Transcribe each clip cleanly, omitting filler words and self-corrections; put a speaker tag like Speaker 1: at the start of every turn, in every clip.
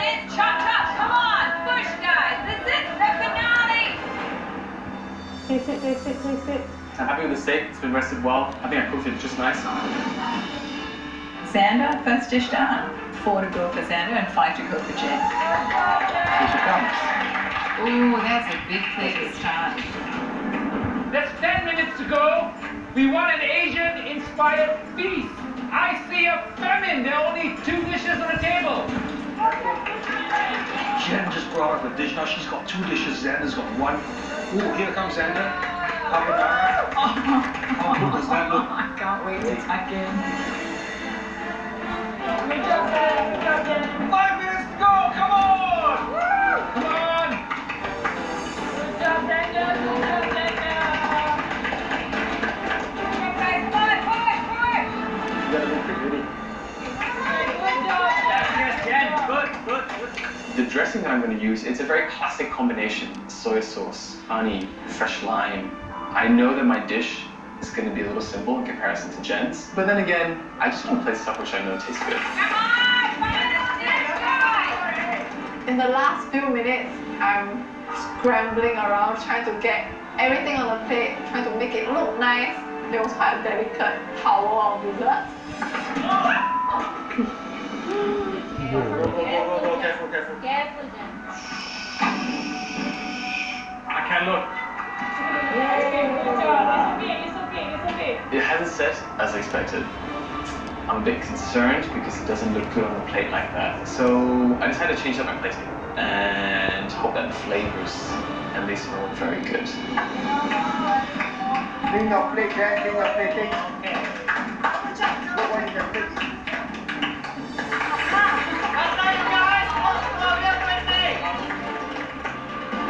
Speaker 1: hands, chop, chop, come on, push, guys. This is the finale.
Speaker 2: Sit. I'm happy with the steak. It's been rested well. I think I cooked it just nice.
Speaker 1: Xander, first dish done. 4 to go for Xander and 5 to go for Jen.
Speaker 2: Here she comes.
Speaker 1: Ooh, that's a big plate to start.
Speaker 3: There's 10 minutes to go. We want an Asian-inspired feast. I see a famine. There are only 2 dishes on the table.
Speaker 4: Jen just brought up a dish. Now she's got 2 dishes. Xander's got 1. Ooh, here comes Xander. How good does that look?
Speaker 1: I can't wait to tuck in.
Speaker 3: 5 minutes to go. Come on. Come on.
Speaker 1: Good job, Xander. Good job, Xander. Come on, push.
Speaker 2: You gotta be pretty good.
Speaker 1: Good job.
Speaker 3: Yes, Jen. Good.
Speaker 2: The dressing that I'm going to use, it's a very classic combination. Soy sauce, honey, fresh lime. I know that my dish is going to be a little simple in comparison to Jen's. But then again, I just want to play stuff which I know tastes good.
Speaker 1: Come on, find this dish, guys.
Speaker 5: In the last few minutes, I'm scrambling around trying to get everything on the plate, trying to make it look nice. There was quite a delicate power of dessert.
Speaker 3: Careful.
Speaker 1: Careful, Jen.
Speaker 3: I can't look.
Speaker 1: Good job. It's okay.
Speaker 2: It hasn't set as expected. I'm a bit concerned because it doesn't look good on the plate like that. So I decided to change up my plating and hope that the flavors at least smell very good.
Speaker 4: Clean your plate, Jen. Clean your plate.
Speaker 3: Okay.
Speaker 4: Look what you can fix.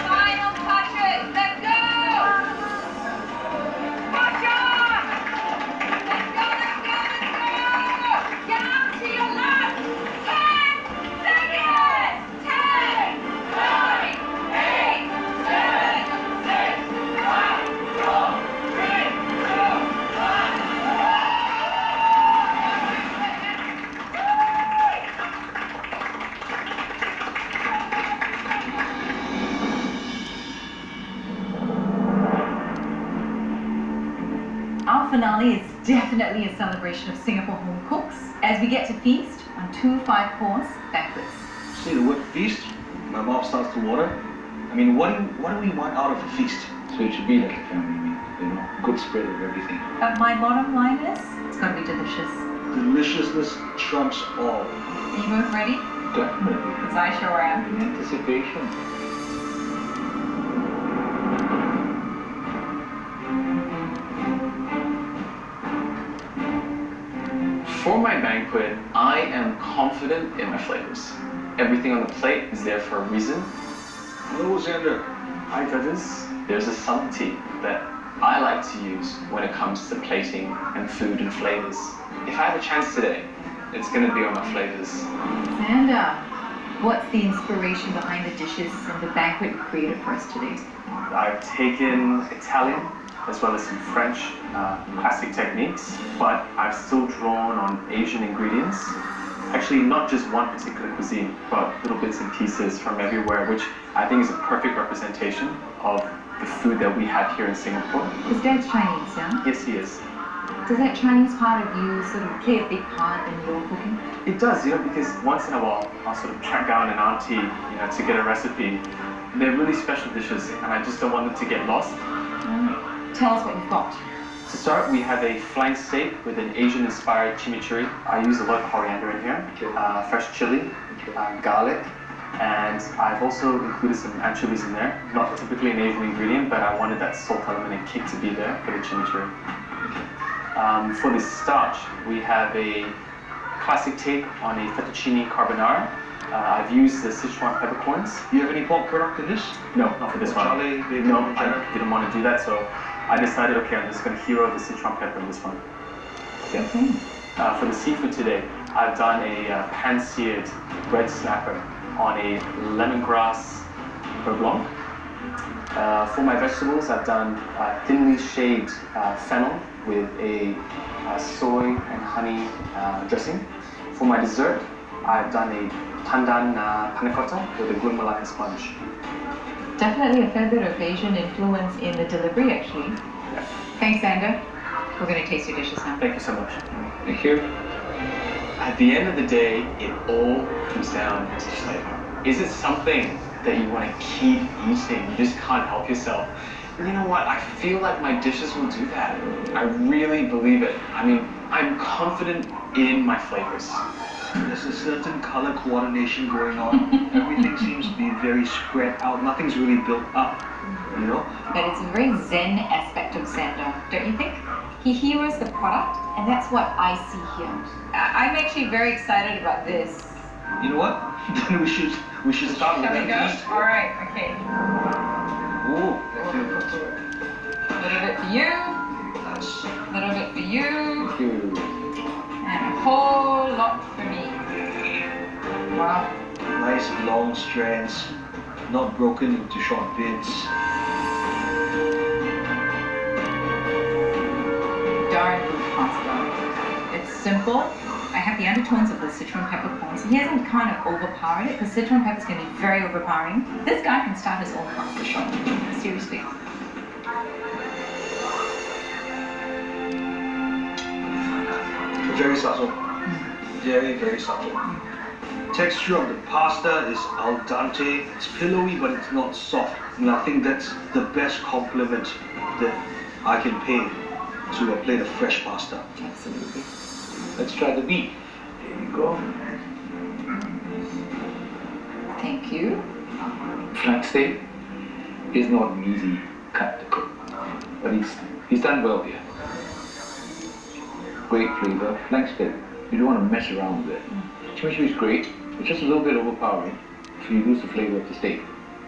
Speaker 1: Final touches. Let's go. Watch on. Let's go. Down to your left. 10 seconds. 10, 9, 8, 7, 6, 5, 4, 3, 2, 1. Our finale is definitely a celebration of Singapore home cooks as we get to feast on 2 5-course banquets.
Speaker 4: See the word feast? My mouth starts to water. I mean, what do we want out of a feast?
Speaker 6: So it should be like a family meal, you know, good spread of everything.
Speaker 1: But my bottom line is, it's got to be delicious.
Speaker 4: Deliciousness trumps all.
Speaker 1: Are you both ready?
Speaker 6: Definitely.
Speaker 1: Because I sure am.
Speaker 6: In anticipation.
Speaker 2: For my banquet, I am confident in my flavors. Everything on the plate is there for a reason.
Speaker 4: Hello, Xander.
Speaker 2: Hi, judges. There's a subtlety that I like to use when it comes to plating and food and flavors. If I have a chance today, it's going to be on my flavors.
Speaker 1: Xander, what's the inspiration behind the dishes and the banquet you created for us today?
Speaker 2: I've taken Italian as well as some French classic techniques, but I've still drawn on Asian ingredients. Actually, not just one particular cuisine, but little bits and pieces from everywhere, which I think is a perfect representation of the food that we have here in Singapore.
Speaker 1: His dad's Chinese, yeah?
Speaker 2: Yes, he is.
Speaker 1: Does that Chinese part of you sort of play a big part in your cooking?
Speaker 2: It does, because once in a while, I'll sort of track down an auntie, to get a recipe. They're really special dishes, and I just don't want them to get lost.
Speaker 1: Tell us what you've got.
Speaker 2: To start, we have a flank steak with an Asian-inspired chimichurri. I use a lot of coriander in here, fresh chili, garlic, and I've also included some anchovies in there. Not typically an Asian ingredient, but I wanted that salt element and kick to be there for the chimichurri. For the starch, we have a classic take on a fettuccine carbonara. I've used the Sichuan peppercorns.
Speaker 4: Do you have any pork product in this?
Speaker 2: No, not for this one. No, I didn't want to do that, so I decided, okay, I'm just going to hero the Sichuan pepper in this one.
Speaker 1: Okay.
Speaker 2: For the seafood today, I've done a pan-seared red snapper on a lemongrass beurre blanc. For my vegetables, I've done thinly shaved fennel with a soy and honey dressing. For my dessert, I've done a pandan panna cotta with a gula melaka sponge.
Speaker 1: Definitely a fair bit of Asian influence in the delivery, actually.
Speaker 2: Yeah.
Speaker 1: Thanks, Xander. We're going to taste your dishes now.
Speaker 2: Thank you so much.
Speaker 6: Thank you.
Speaker 2: At the end of the day, it all comes down to flavor. Is it something that you want to keep eating? You just can't help yourself. And you know what? I feel like my dishes will do that. I really believe it. I mean, I'm confident in my flavors.
Speaker 4: There's a certain color coordination going on. Everything seems to be very spread out. Nothing's really built up, you know?
Speaker 1: But it's a very zen aspect of Xander, don't you think? He heroes the product, and that's what I see here. I'm actually very excited about this.
Speaker 4: You know what? Then we should start with
Speaker 1: Shall we go?
Speaker 4: that.
Speaker 1: All right, okay.
Speaker 4: Ooh,
Speaker 1: A little bit for you,
Speaker 4: nice.
Speaker 1: a little bit for you,
Speaker 6: Thank you.
Speaker 1: and a whole lot for me. Wow.
Speaker 4: Nice long strands, not broken into short bits.
Speaker 1: Darn good pasta. It's simple. I have the undertones of the citron peppercorns. He hasn't kind of overpowered it, because citron pepper is going to be very overpowering. This guy can start his own pasta shop. Seriously.
Speaker 4: Very subtle. Very, very subtle. Texture of the pasta is al dente. It's pillowy, but it's not soft. And I think that's the best compliment that I can pay to a plate of fresh pasta.
Speaker 1: Absolutely.
Speaker 6: Let's try the beef. Here you go.
Speaker 1: Thank you.
Speaker 6: Flank steak is not an easy cut to cook, but he's done well here. Great flavor. Flank steak, you don't want to mess around with it. Chimichurri is great. It's just a little bit overpowering, so you lose the flavor of the steak.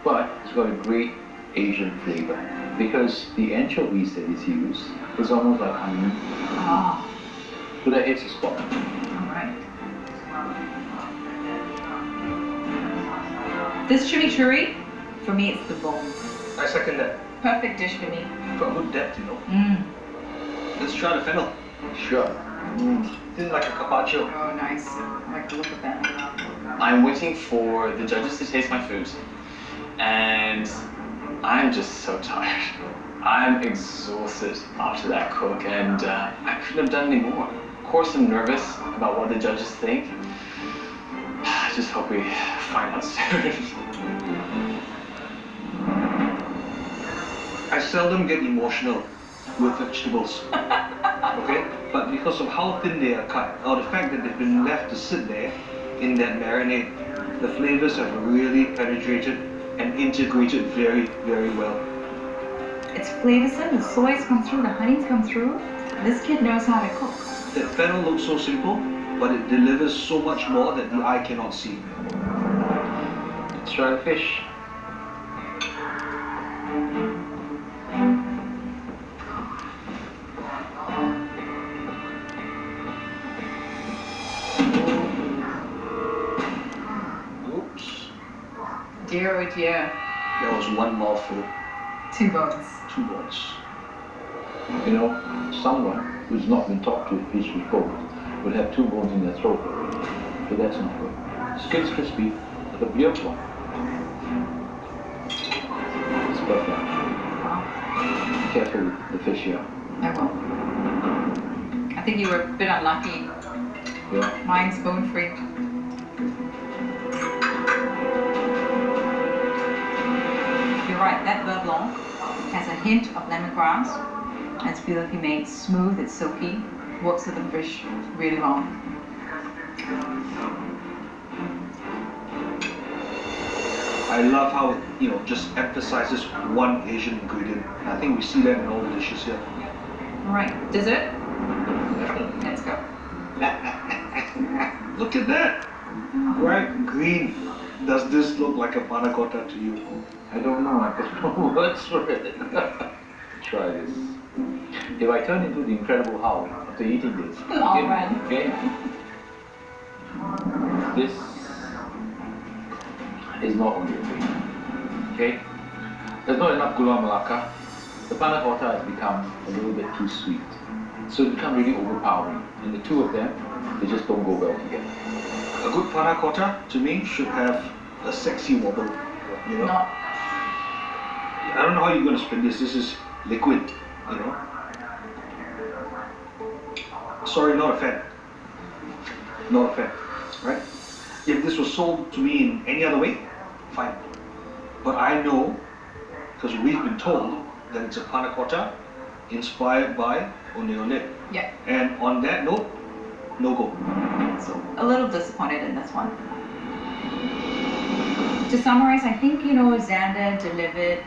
Speaker 6: But it's got a great Asian flavor because the anchovies that is used is almost like onion.
Speaker 1: Ah,
Speaker 6: So that hits the spot.
Speaker 1: all right. This chimichurri, for me, it's the bones.
Speaker 4: I second that.
Speaker 1: Perfect dish for me.
Speaker 4: Got good depth, you know.
Speaker 1: Mmm.
Speaker 4: Let's try the fennel.
Speaker 6: Sure.
Speaker 4: This is like a carpaccio.
Speaker 1: Oh, nice. I like the look of that.
Speaker 2: I'm waiting for the judges to taste my food, and I'm just so tired. I'm exhausted after that cook, and I couldn't have done any more. Of course, I'm nervous about what the judges think. I just hope we find out soon.
Speaker 4: I seldom get emotional with vegetables. Okay? But because of how thin they are cut, or the fact that they've been left to sit there in that marinade, the flavors have really penetrated and integrated very, very well.
Speaker 1: It's flavorsome, the soys come through, the honeys come through. This kid knows how to cook.
Speaker 4: That fennel looks so simple, but it delivers so much more that the eye cannot see.
Speaker 6: Let's try the fish.
Speaker 4: Oops.
Speaker 1: Dear oh dear.
Speaker 4: That was one mouthful,
Speaker 1: 2 bones.
Speaker 4: 2 bones.
Speaker 6: You know, someone who's not been taught to fish with bones would have 2 bones in their throat already. So that's not good. Skin's crispy, but the beautiful one. It's perfect.
Speaker 1: Wow.
Speaker 6: Careful with the fish here.
Speaker 1: I will. I think you were a bit unlucky.
Speaker 6: Yeah.
Speaker 1: Mine's bone free. You're right, that beurre blanc has a hint of lemongrass. It's beautifully made, smooth, it's silky, works with the fish really well.
Speaker 4: I love how it, you know, just emphasizes one Asian ingredient. I think we see that in all the dishes here.
Speaker 1: All right, dessert? Let's go.
Speaker 4: Look at that! Bright green. Does this look like a panna cotta to you?
Speaker 6: I don't know, I have no words for it. Try this. If I turn into the Incredible Hulk after eating this,
Speaker 1: All right.
Speaker 6: okay? This is not only a drink, okay? There's not enough gula melaka. The panna cotta has become a little bit too sweet. So it becomes really overpowering. And the two of them, they just don't go well together.
Speaker 4: A good panna cotta, to me, should have a sexy wobble, you know?
Speaker 1: Not.
Speaker 4: I don't know how you're going to spin this. This is liquid, you know? Sorry, not a fan. Not a fan, right? If this was sold to me in any other way, fine. But I know, because we've been told, that it's a panna cotta inspired by Ondeh Ondeh.
Speaker 1: Yeah.
Speaker 4: And on that note, no go.
Speaker 1: So a little disappointed in this one. To summarize, I think, Xander delivered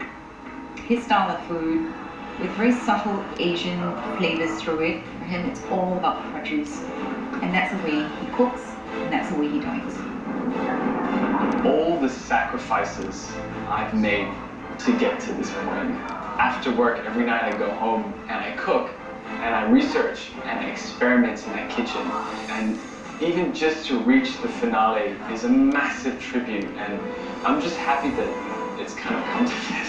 Speaker 1: his style of food with very subtle Asian flavors through it. For him, it's all about produce. And that's the way he cooks, and that's the way he dines.
Speaker 2: All the sacrifices I've made to get to this point. After work, every night I go home and I cook and I research and I experiment in that kitchen. And even just to reach the finale is a massive tribute, and I'm just happy that it's kind of come to this.